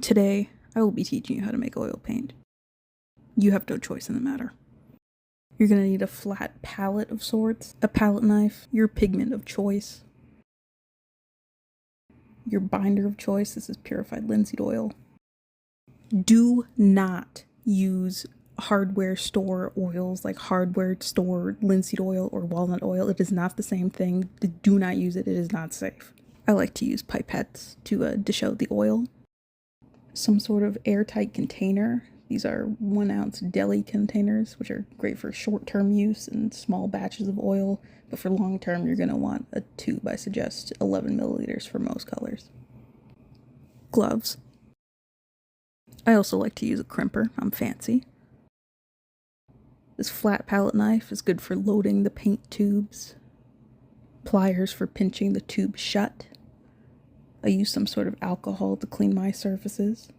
Today, I will be teaching you how to make oil paint. You have no choice in the matter. You're going to need a flat palette of sorts, a palette knife, your pigment of choice, your binder of choice. This is purified linseed oil. Do not use hardware store oils like hardware store linseed oil or walnut oil. It is not the same thing. Do not use it. It is not safe. I like to use pipettes to dish out the oil. Some sort of airtight container. These are 1 ounce deli containers, which are great for short-term use and small batches of oil, but for long-term you're going to want a tube. I suggest 11 milliliters for most colors. Gloves. I also like to use a crimper. I'm fancy. This flat palette knife is good for loading the paint tubes. Pliers for pinching the tube shut. I use some sort of alcohol to clean my surfaces.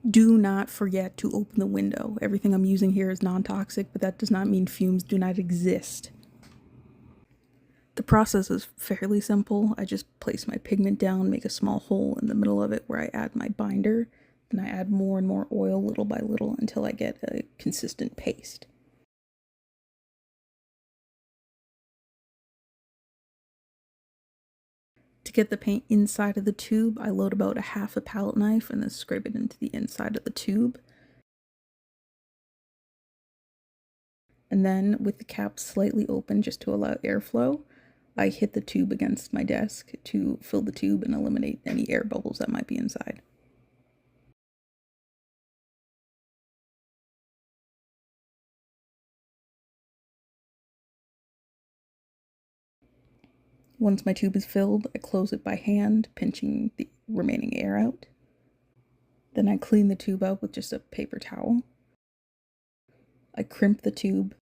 Do not forget to open the window. Everything I'm using here is non-toxic, but that does not mean fumes do not exist. The process is fairly simple. I just place my pigment down, make a small hole in the middle of it where I add my binder, and I add more and more oil little by little until I get a consistent paste. To get the paint inside of the tube, I load about half a palette knife and then scrape it into the inside of the tube. And then, with the cap slightly open just to allow airflow, I hit the tube against my desk to fill the tube and eliminate any air bubbles that might be inside. Once my tube is filled, I close it by hand, pinching the remaining air out. Then I clean the tube out with just a paper towel. I crimp the tube,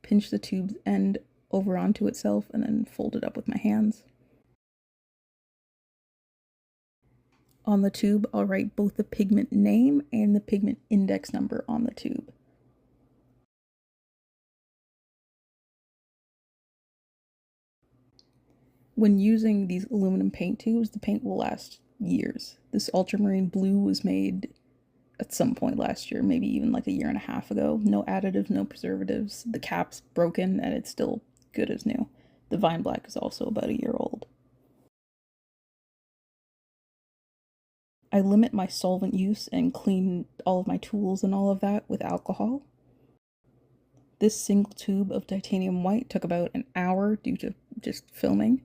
pinch the tube's end over onto itself, and then fold it up with my hands. On the tube, I'll write both the pigment name and the pigment index number on the tube. When using these aluminum paint tubes, the paint will last years. This ultramarine blue was made at some point last year, maybe even like a year and a half ago. No additives, no preservatives. The cap's broken and it's still good as new. The vine black is also about a year old. I limit my solvent use and clean all of my tools and all of that with alcohol. This single tube of titanium white took about an hour due to just filming.